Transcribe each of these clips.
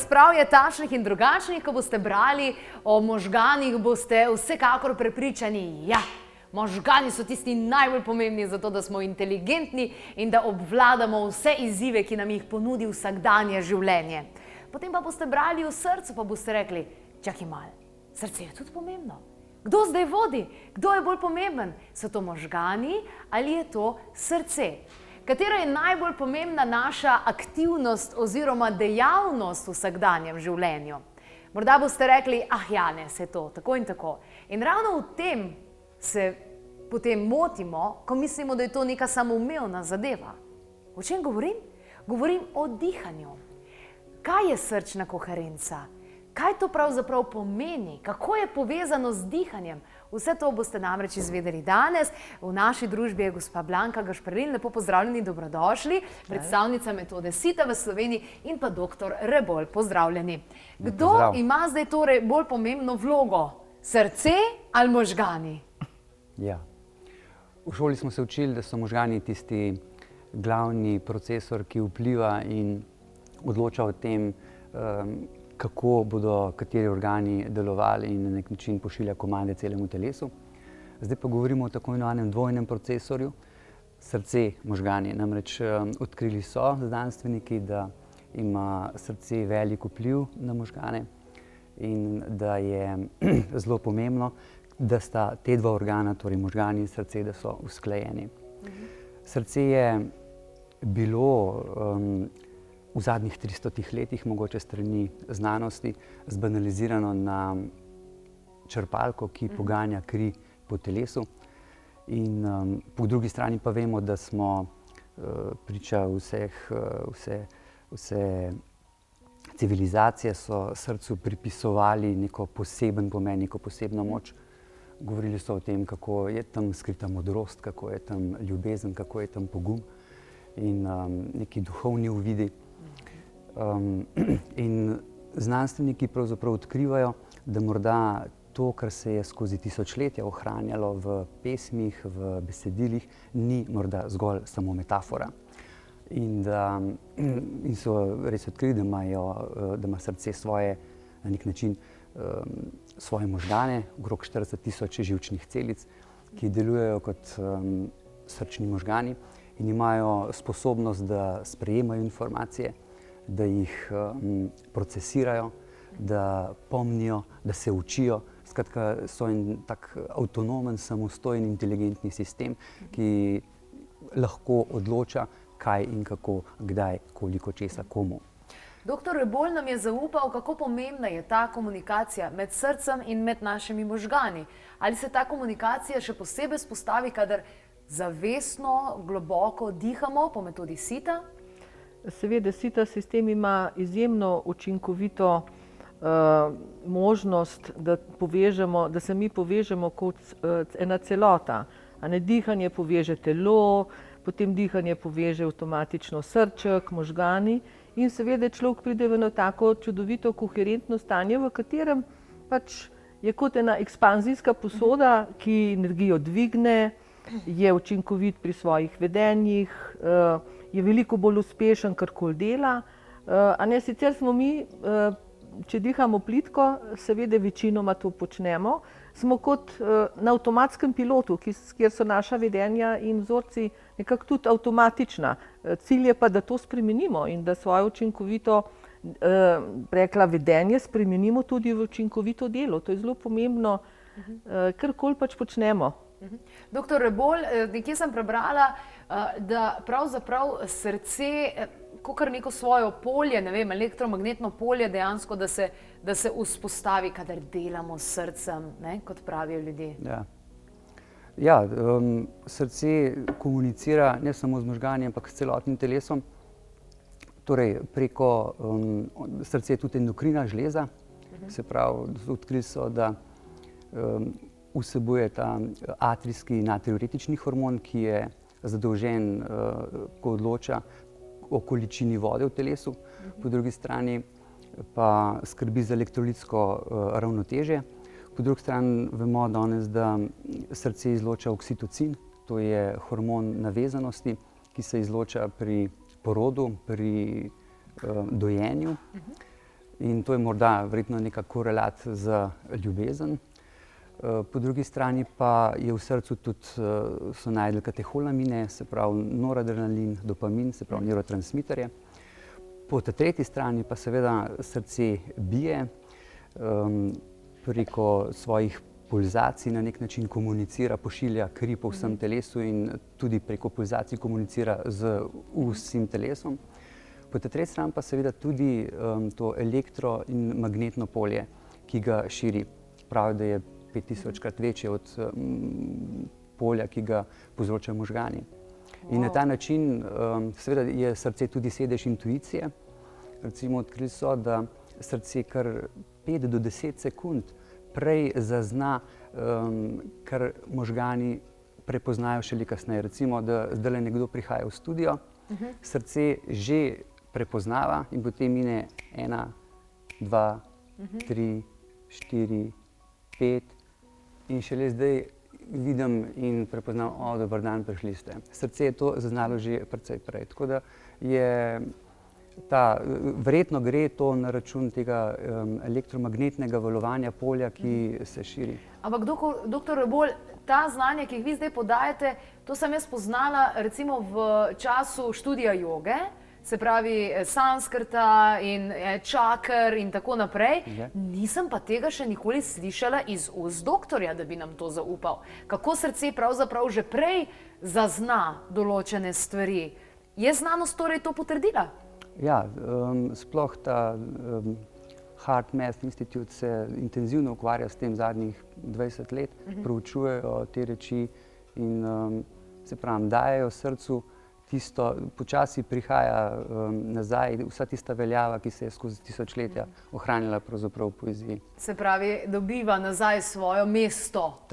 razprav je takšnih in drugačnih, ko boste brali o možganih, boste vsekakor prepričani, ja, možgani so tisti najbolj pomembni za to, da smo inteligentni in da obvladamo vse izzive, ki nam jih ponudi vsakdanje življenje. Potem pa boste brali o srcu, pa boste rekli, čakaj malo, srce je tudi pomembno. Kdo zdaj vodi? Kdo je bolj pomemben? So to možgani ali je to srce? Katera je najbolj pomembna naša aktivnost oziroma dejavnost v vsakdanjem življenju? Morda boste rekli, ah ja, ne, se to, tako in tako. In ravno v tem se potem motimo, ko mislimo, da je to neka samoumevna zadeva. O čem govorim? Govorim o dihanju. Kaj je srčna koherenca? Kaj to pravzaprav pomeni? Kako je povezano z dihanjem? Vse to boste namreč izvedeli danes. V naši družbi je gospa Blanka Gašperin. Lepo pozdravljeni, dobrodošli. Predstavnica metode SITA v Sloveniji in pa doktor Rebolj. Pozdravljeni. Kdo ima zdaj torej bolj pomembno vlogo? Srce ali možgani? Ja. V šoli smo se učili, da so možgani tisti glavni procesor, ki vpliva in odloča o tem, kako bodo kateri organi delovali in na nek način pošilja komande celemu telesu. Zdaj pa govorimo o tako imenovanem dvojnem procesorju, srce, možgani. Namreč odkrili so znanstveniki, da ima srce velik vpliv na možgane in da je zelo pomembno, da sta te dva organa, torej možgani in srce, da so usklajeni. Srce je bilo v zadnjih 300 letih, mogoče strani znanosti, zbanalizirano na črpalko, ki poganja kri po telesu. In po drugi strani pa vemo, da smo priča vse civilizacije so srcu pripisovali neko poseben pomen, neko posebno moč. Govorili so o tem, kako je tam skrita modrost, kako je tam ljubezen, kako je tam pogum in neki duhovni uvidi. In znanstveniki pravzaprav odkrivajo, da morda to, kar se je skozi tisočletja ohranjalo v pesmih, v besedilih, ni morda zgolj samo metafora. In so res odkrili, da ima srce svoje, na nek način, svoje možgane, okrog 40.000 živčnih celic, ki delujejo kot srčni možgani in imajo sposobnost, da sprejemajo informacije, da jih procesirajo, da pomnijo, da se učijo. Skratka, so en tak avtonomen, samostojen, inteligentni sistem, ki lahko odloča, kaj in kako, kdaj, koliko česa, komu. Doktor Rebolj nam je zaupal, kako pomembna je ta komunikacija med srcem in med našimi možgani. Ali se ta komunikacija še posebej vzpostavi, kadar zavestno, globoko dihamo po metodi SITA? Seveda, SITA sistem ima izjemno učinkovito možnost, da se mi povežemo kot ena celota. Dihanje poveže telo, potem dihanje poveže avtomatično srček, možgani in seveda človek pride v eno tako čudovito koherentno stanje, v katerem pač je kot ena ekspanzijska posoda, ki energijo dvigne, je učinkovit pri svojih vedenjih, je veliko bolj uspešen, karkoli dela. Sicer smo mi, če dihamo plitko, seveda večinoma to počnemo, smo kot na avtomatskem pilotu, kjer so naša vedenja in vzorci nekako tudi avtomatična. Cilj je pa, da to spremenimo in da svoje učinkovito, rekla, vedenje spremenimo tudi v učinkovito delo. To je zelo pomembno, karkoli pač počnemo. Doktor Rebolj, nekje sem prebrala, da pravzaprav srce, kakor neko svoje polje, ne vem, elektromagnetno polje dejansko, da se vzpostavi, kadar delamo s srcem, kot pravijo ljudje. Ja, srce komunicira ne samo z možgani, ampak s celotnim telesom. Torej, preko srce je tudi endokrina žleza, se pravi, odkrili so, da vsebuje ta atrijski natriuretični hormon, ki je zadolžen, ko odloča o količini vode v telesu, po drugi strani pa skrbi za elektrolitsko ravnotežje. Po drugi strani vemo danes, da srce izloča oksitocin, to je hormon navezanosti, ki se izloča pri porodu, pri dojenju. in to je morda verjetno neka korelat za ljubezen. Po drugi strani pa je v srcu tudi so našli kateholamine, se pravi noradrenalin, dopamin, se pravi nevrotransmiterje. Po tretji strani pa seveda srce bije, preko svojih pulzacij na nek način komunicira, pošilja kri po vsem telesu in tudi preko pulzacij komunicira z vsem telesom. Po tretji strani pa seveda tudi to elektro- in magnetno polje, ki ga širi. Pravi, da je 5000-krat večje od polja, ki ga povzročajo možgani. In na ta način seveda je srce tudi sedež intuicije. Recimo odkrili so, da srce kar 5 do 10 sekund prej zazna, kar možgani prepoznajo šele kasneje. Recimo, da zdajle nekdo prihaja v studio, srce že prepoznava in potem mine 1, 2, 3, 4, 5 in šele zdaj vidim in prepoznam, dober dan, prišli ste. Srce je to zaznalo že precej prej. Tako da je verjetno gre to na račun tega elektromagnetnega valovanja polja, ki se širi. Ampak doktor Rebolj, ta znanja, ki jih vi zdaj podajate, to sem jaz poznala recimo v času študija joge, se pravi sanskrta in čakr in tako naprej. Nisem pa tega še nikoli slišala iz ust doktorja, da bi nam to zaupal. Kako srce pravzaprav že prej zazna določene stvari. Je znanost torej to potrdila? Ja, sploh ta HeartMath Institute se intenzivno ukvarja s tem zadnjih 20 let, proučujejo te reči in se pravi, dajejo srcu tisto, počasi prihaja nazaj vsa tista veljava, ki se je skozi tisočletja ohranjala pravzaprav v poeziji. Se pravi, dobiva nazaj svojo mesto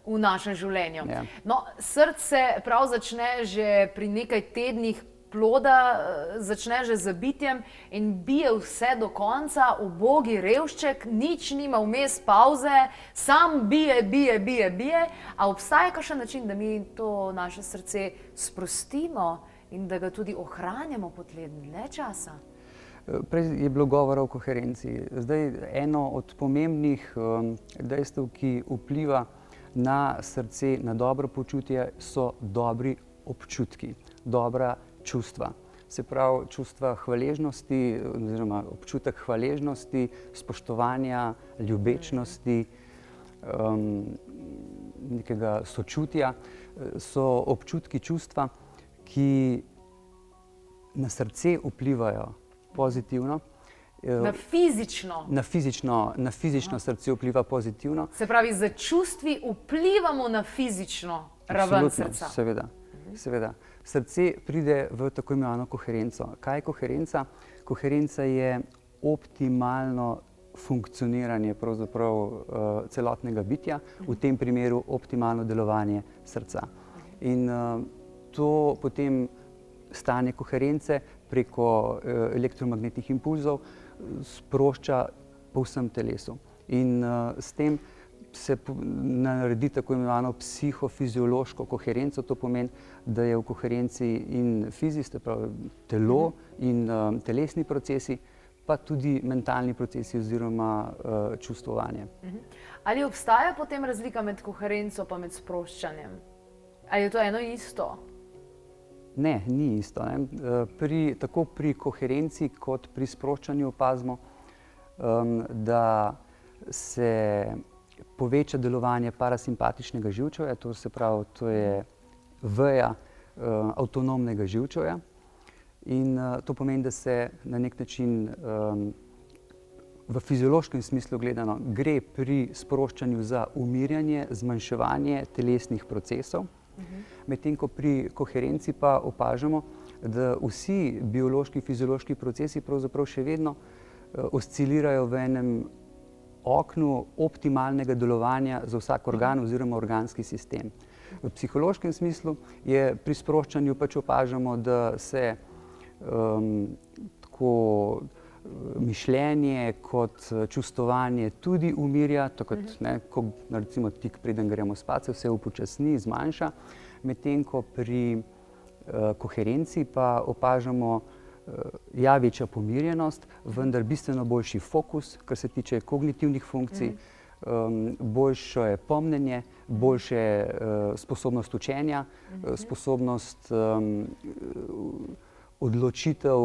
v našem življenju. Ja. No, srce prav začne že pri nekaj tednih ploda, začne že z bitjem in bije vse do konca, ubogi revšček, nič nima vmes pauze, sam bije, a obstaja kakšen način, da mi to naše srce sprostimo in da ga tudi ohranjamo po dlje časa? Prej je bilo govora o koherenci. Zdaj, eno od pomembnih dejstev, ki vpliva na srce, na dobro počutje, so dobri občutki, dobra čustva. Se pravi, čustva hvaležnosti oziroma občutek hvaležnosti, spoštovanja, ljubečnosti, nekega sočutja, so občutki, čustva, ki na srce vplivajo pozitivno. Na fizično? Na fizično srce vpliva pozitivno. Se pravi, z čustvi vplivamo na fizično raven srca? Seveda. Srce pride v tako imenovano koherenco. Kaj je koherenca? Koherenca je optimalno funkcioniranje pravzaprav celotnega bitja, v tem primeru optimalno delovanje srca. In to potem stanje koherence preko elektromagnetnih impulzov sprošča po vsem telesu. In s tem se naredi tako imenovano psihofiziološko koherenco. To pomeni, da je v koherenci in fizično, pravi telo in telesni procesi, pa tudi mentalni procesi oziroma čustvovanje. Ali obstaja potem razlika med koherenco pa med sproščanjem? Ali je to eno isto? Ne, ni isto. Tako pri koherenci kot pri sproščanju opazimo, da se poveča delovanje parasimpatičnega živčevja, to se pravi, to je veja avtonomnega živčevja. In to pomeni, da se na nek način v fiziološkem smislu gledano gre pri sproščanju za umirjanje, zmanjševanje telesnih procesov, medtem ko pri koherenci pa opažamo, da vsi biološki, fiziološki procesi pravzaprav še vedno oscilirajo v enem oknu optimalnega delovanja za vsak organ oziroma organski sistem. V psihološkem smislu je pri sproščanju pač opažamo, da se tako mišljenje kot čustvovanje tudi umirja, tako kot recimo tik preden gremo spat, se vse upočasni, zmanjša, medtem ko pri koherenci pa opažamo ja, večja pomirjenost, vendar bistveno boljši fokus, kar se tiče kognitivnih funkcij, boljše pomnenje, boljše sposobnost učenja, sposobnost odločitev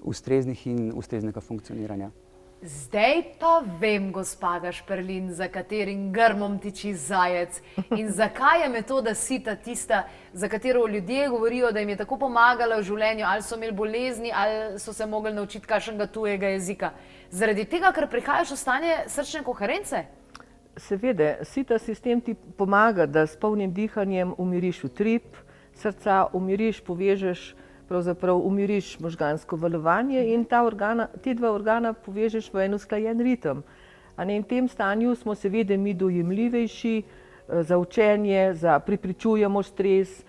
ustreznih in ustreznega funkcioniranja. Zdaj pa vem, gospa Gašperlin, za katerim grmom tiči zajec in zakaj je metoda sita tista, za katero ljudje govorijo, da jim je tako pomagala v življenju, ali so imeli bolezni, ali so se mogli naučiti kakšnega tujega jezika. Zaradi tega, ker prihajaš v stanje srčne koherence? Seveda, sita sistem ti pomaga, da s polnim dihanjem umiriš utrip srca, umiriš, povežeš, pravzaprav umiriš možgansko valovanje in te dva organa povežeš v en usklajen ritem. In v tem stanju smo seveda mi dojemljivejši za učenje, preprečujemo stres,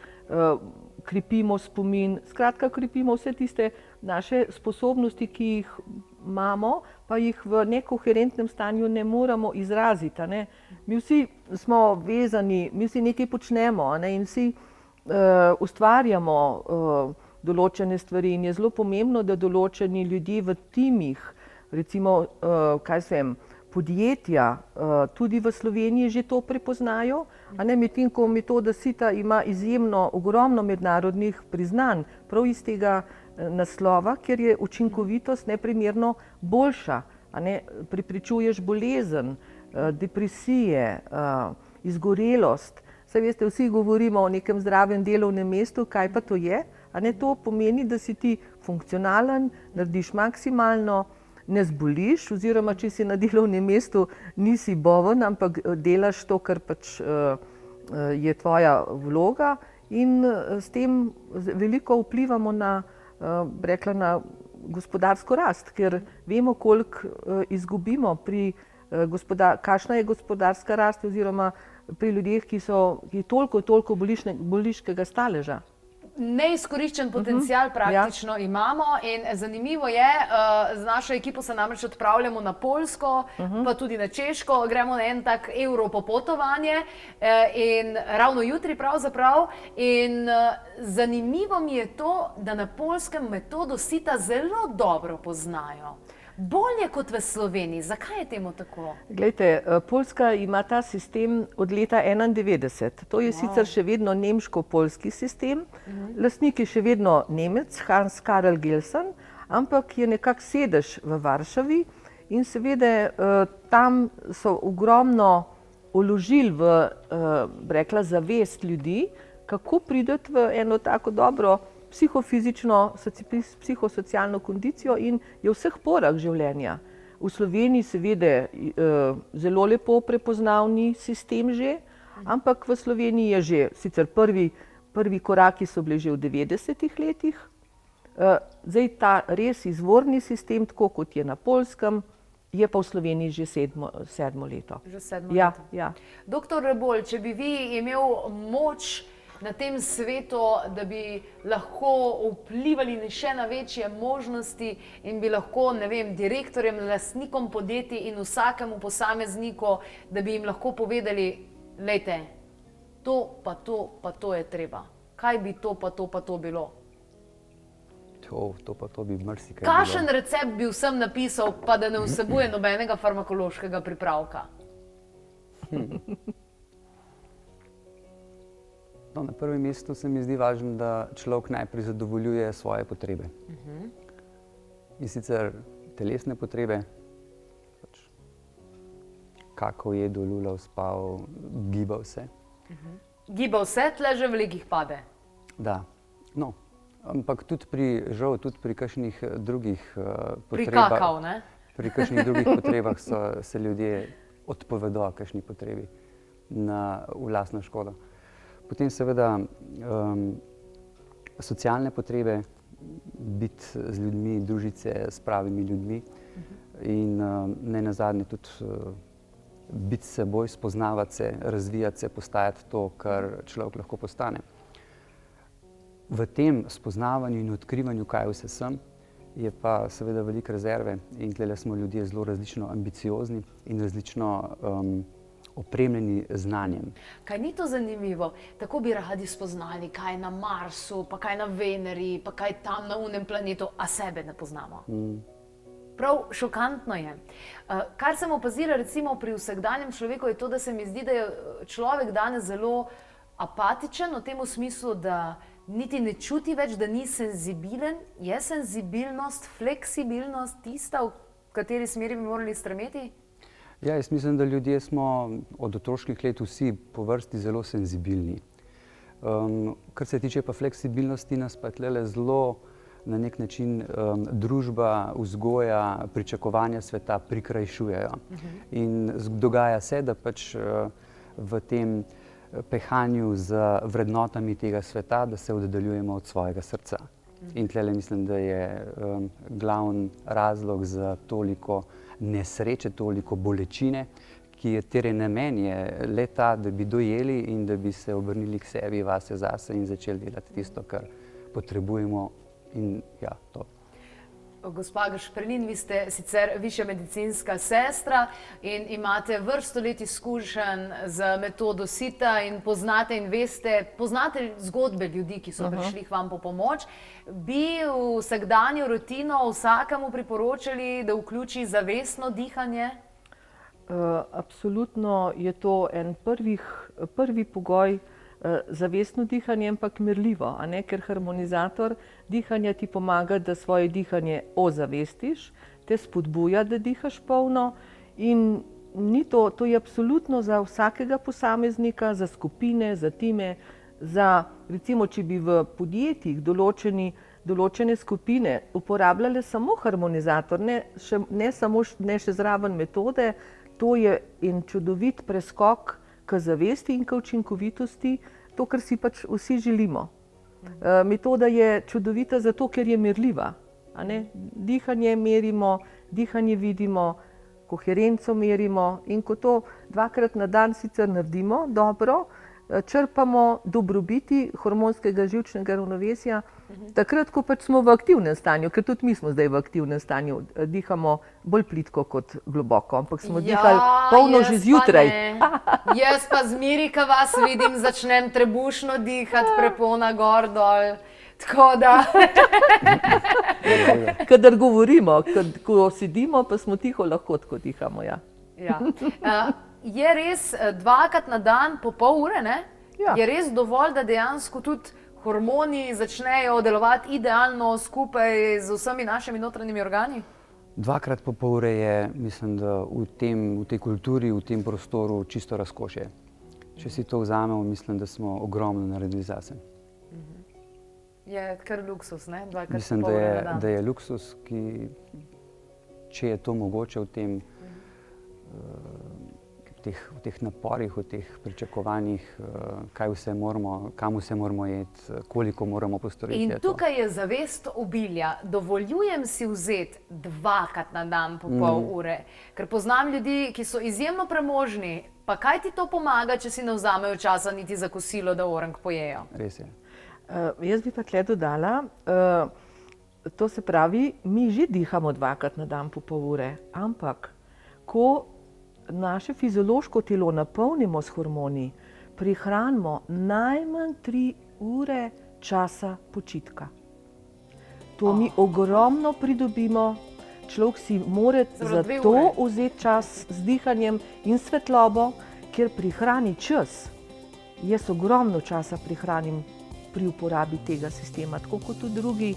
krepimo spomin, skratka krepimo vse tiste naše sposobnosti, ki jih imamo, pa jih v nekoherentnem stanju ne moramo izraziti. Mi vsi smo vezani, mi vsi nekaj počnemo in vsi ustvarjamo določene stvari in je zelo pomembno, da določeni ljudje v timih, recimo, podjetja, tudi v Sloveniji že to prepoznajo, medtem ko metoda sita ima izjemno ogromno mednarodnih priznanj, prav iz tega naslova, ker je učinkovitost neprimerno boljša, preprečuješ bolezen, depresije, izgorelost. Saj veste, vsi govorimo o nekem zdravem delovnem mestu, kaj pa to je? To pomeni, da si ti funkcionalen, narediš maksimalno, ne zboliš, oziroma če si na delovnem mestu, nisi boven, ampak delaš to, kar pač je tvoja vloga in s tem veliko vplivamo na gospodarsko rast, ker vemo, koliko izgubimo kakšna je gospodarska rast oziroma pri ljudeh, ki toliko bolniškega staleža. Neizkoriščen potencial praktično imamo in zanimivo je, z našo ekipo se namreč odpravljamo na Poljsko, pa tudi na Češko, gremo na en tak Evropopotovanje in ravno jutri pravzaprav in zanimivo mi je to, da na Poljskem metodo sita zelo dobro poznajo. Bolje kot v Sloveniji. Zakaj je temu tako? Glejte, Poljska ima ta sistem od leta 1991. To je sicer še vedno nemško-poljski sistem. Lastnik je še vedno Nemec, Hans Karl Gelsen, ampak je nekako sedež v Varšavi in seveda tam so ogromno vložili v zavest ljudi, kako priti v eno tako dobro psihofizično, psihosocialno kondicijo in je v vseh porah življenja. V Sloveniji seveda zelo lepo prepoznavni sistem že, ampak v Sloveniji je že, sicer prvi koraki so bili že v 90-ih letih, zdaj ta res izvorni sistem, tako kot je na Poljskem, je pa v Sloveniji že sedmo leto. Že sedmo leto. Ja. Doktor Rebolj, če bi vi imel moč na tem svetu, da bi lahko vplivali še na večje možnosti in bi lahko, ne vem, direktorjem, lastnikom podjetij in vsakemu posamezniku, da bi jim lahko povedali, lejte, to pa to je treba. Kaj bi to pa to bilo? To pa to bi marsikaj bilo. Kakšen recept bi vsem napisal, pa da ne vsebuje nobenega farmakološkega pripravka? Na prvem mestu se mi zdi važno, da človek najprej zadovoljuje svoje potrebe. In sicer telesne potrebe, kako jedel, lulal, spal, gibal se. Gibal se, tle že veliko jih pade. Da, no, ampak žal tudi pri kakšnih drugih potrebah. Prikakal, ne? Pri kakšnih drugih potrebah se ljudje odpovedo kakšni potrebi v lastno škodo. Potem seveda socialne potrebe, biti z ljudmi, družiti se s pravimi ljudmi in ne nazadnje tudi biti s seboj, spoznavati se, razvijati se, postajati to, kar človek lahko postane. V tem spoznavanju in odkrivanju, kaj vse sem, je pa seveda veliko rezerve in tukaj smo ljudje zelo različno ambiciozni in različno opremljeni z znanjem. Kaj ni to zanimivo? Tako bi radi spoznali, kaj je na Marsu, pa kaj na Veneri, pa kaj tam na unem planetu, a sebe ne poznamo. Prav šokantno je. Kar sem opazila recimo pri vsakdanjem človeku je to, da se mi zdi, da je človek danes zelo apatičen v tem smislu, da niti ne čuti več, da ni senzibilen. Je senzibilnost, fleksibilnost tista, v kateri smeri bi morali stremeti? Ja, jaz mislim, da ljudje smo od otroških let vsi po vrsti zelo senzibilni. Kar se tiče pa fleksibilnosti, nas pa tlele zelo na nek način družba, vzgoja, pričakovanja sveta prikrajšujejo. In dogaja se, da pač v tem pehanju z vrednotami tega sveta, da se oddaljujemo od svojega srca. In tlele mislim, da je glavni razlog za toliko nesreče, toliko bolečine, ki je tere namen je le ta, da bi dojeli in da bi se obrnili k sebi, vase zase in začeli delati tisto, kar potrebujemo in ja, to. Gospa Gašperlin, vi ste sicer višja medicinska sestra in imate vrsto let izkušenj z metodo sita in poznate in veste, poznate zgodbe ljudi, ki so prišli k vam po pomoč. Bi v vsakdanjo rutino vsakemu priporočali, da vključi zavestno dihanje? Absolutno je to en prvi pogoj. Zavestno dihanje, ampak merljivo, a ne, ker harmonizator dihanja ti pomaga, da svoje dihanje ozavestiš, te spodbuja, da dihaš polno in ni to je absolutno za vsakega posameznika, za skupine, za time, za recimo, če bi v podjetjih določene skupine uporabljale samo harmonizator, ne še zraven metode, to je en čudovit preskok k zavesti in k učinkovitosti, to, kar si pač vsi želimo. Metoda je čudovita zato, ker je merljiva. Dihanje merimo, dihanje vidimo, koherenco merimo in ko to 2-krat na dan sicer naredimo dobro, črpamo dobrobiti hormonskega živčnega ravnovesja, takrat, ko pač smo v aktivnem stanju, ker tudi mi smo zdaj v aktivnem stanju, dihamo bolj plitko kot globoko, ampak smo dihali polno že zjutraj. Jaz pa zmeri, ko vas vidim, začnem trebušno dihati, prepona gor, dol, tako da... Kadar govorimo, ko sedimo, pa smo tiho, lahko tako dihamo, ja. Je res 2-krat na dan po pol ure, ne? Ja. Je res dovolj, da dejansko tudi hormoni začnejo delovati idealno skupaj z vsemi našimi notranjimi organi? 2-krat po pol ure je, mislim, da v tej kulturi, v tem prostoru čisto razkošje. Če si to vzamemo, mislim, da smo ogromno naredili zase. Je kar luksus, ne? 2-krat mislim, po pol ure na dan. da je luksus, ki, če je to mogoče v tem v teh naporih, v teh pričakovanjih, kaj vse moramo, kam vse moramo iti, koliko moramo postoriti. In tukaj je zavest obilja. Dovoljujem si vzeti 2-krat na dan po pol ure, ker poznam ljudi, ki so izjemno premožni, pa kaj ti to pomaga, če si ne vzamejo časa niti za kosilo, da orang pojejo? Res je. Jaz bi pa tle dodala, to se pravi, mi že dihamo 2-krat na dan po pol ure, ampak ko naše fiziološko telo napolnimo s hormoni, prihranimo najmanj 3 ure časa počitka. To mi ogromno pridobimo, človek si mora za to vzeti čas z dihanjem in svetlobo, ker prihrani čas. Jaz ogromno časa prihranim pri uporabi tega sistema, tako kot tudi drugi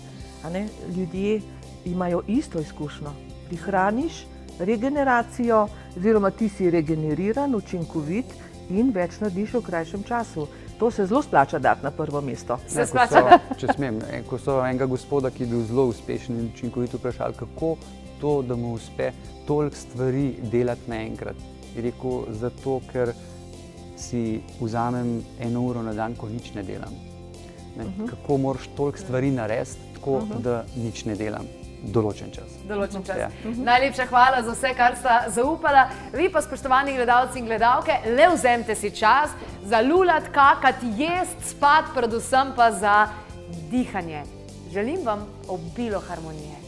ljudje imajo isto izkušnjo. Prihraniš regeneracijo, oziroma ti si regeneriran, učinkovit in več narediš v krajšem času. To se zelo splača dati na prvo mesto. Se splača dati. Če smem, ko so enega gospoda, ki je bil zelo uspešen in učinkovit, vprašali, kako to, da mu uspe toliko stvari delati naenkrat. Je rekel, zato, ker si vzamem 1 uro na dan, ko nič ne delam. Kako moraš toliko stvari narediti, tako da nič ne delam. Določen čas. Določen čas. Ja. Najlepša hvala za vse, kar sta zaupala. Vi pa, spoštovani gledalci in gledalke, le vzemite si čas za lulat, kakati, jest, spat, predvsem pa za dihanje. Želim vam obilo harmonije.